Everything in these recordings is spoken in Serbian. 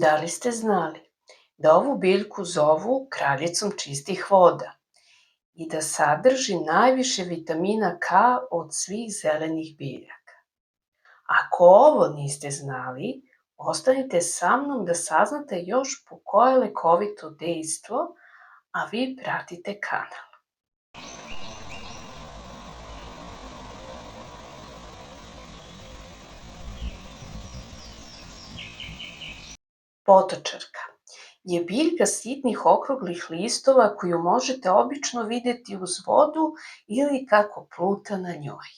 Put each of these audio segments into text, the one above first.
Da li ste znali da ovu biljku zovu kraljicom čistih voda i da sadrži najviše vitamina K od svih zelenih biljaka? Ako ovo niste znali, ostanite sa mnom da saznate još po koje lekovito dejstvo, a vi pratite kanal. Potočarka je biljka sitnih okruglih listova koju možete obično videti uz vodu ili kako pluta na njoj.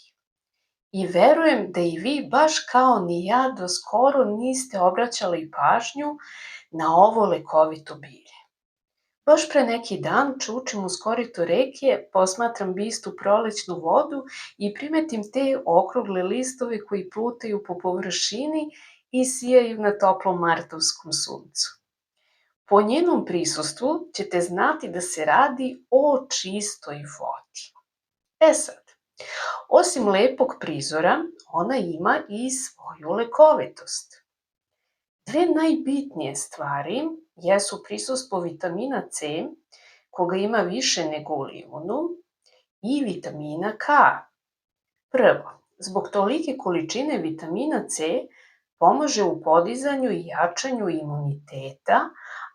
I verujem da i vi baš kao ni ja do skoro niste obraćali pažnju na ovo lekovito bilje. Baš pre neki dan čučim uz korito reke, posmatram bistu prolećnu vodu i primetim te okrugle listove koji plutaju po površini i sijaju na toplom martovskom suncu. Po njenom prisustvu ćete znati da se radi o čistoj vodi. E sad, osim lepog prizora, ona ima i svoju lekovitost. Dve najbitnije stvari jesu prisustvo vitamina C, koga ima više nego u limunu, i vitamina K. Prvo, zbog tolike količine vitamina C pomaže u podizanju i jačanju imuniteta,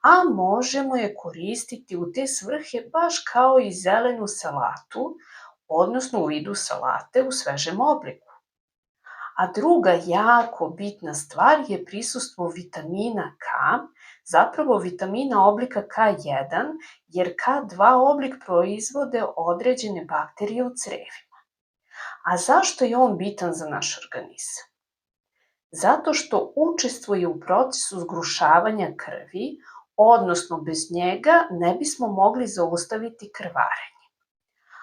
a možemo je koristiti u te svrhe baš kao i zelenu salatu, odnosno u vidu salate u svežem obliku. A druga jako bitna stvar je prisustvo vitamina K, zapravo vitamina oblika K1, jer K2 oblik proizvode određene bakterije u crevima. A zašto je on bitan za naš organizam? Zato što učestvuje u procesu zgrušavanja krvi, odnosno bez njega ne bismo mogli zaustaviti krvarenje.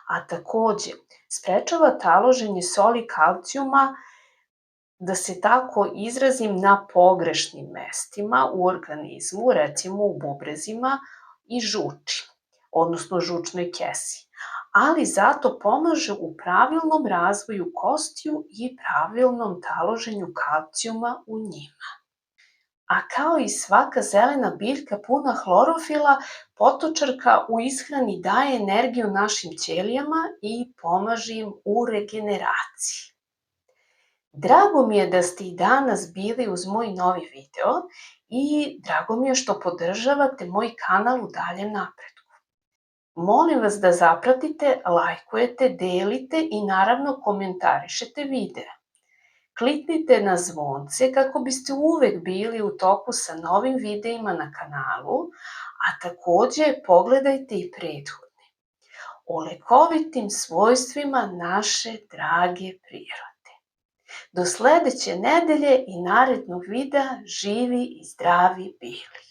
A takođe, sprečava taloženje soli kalcijuma, da se tako izrazim, na pogrešnim mestima u organizmu, recimo u bubrezima i žuči, odnosno žučnoj kesi, ali zato pomaže u pravilnom razvoju kostiju i pravilnom taloženju kalcijuma u njima. A kao i svaka zelena biljka puna hlorofila, potočarka u ishrani daje energiju našim ćelijama i pomaže im u regeneraciji. Drago mi je da ste i danas bili uz moj novi video i drago mi je što podržavate moj kanal u daljem napretku. Molim vas da zapratite, lajkujete, delite i naravno komentarišete videa. Kliknite na zvonce kako biste uvek bili u toku sa novim videima na kanalu, a takođe pogledajte i prethodne o lekovitim svojstvima naše drage prirode. Do sledeće nedelje i narednog videa. Živi i zdravi bili!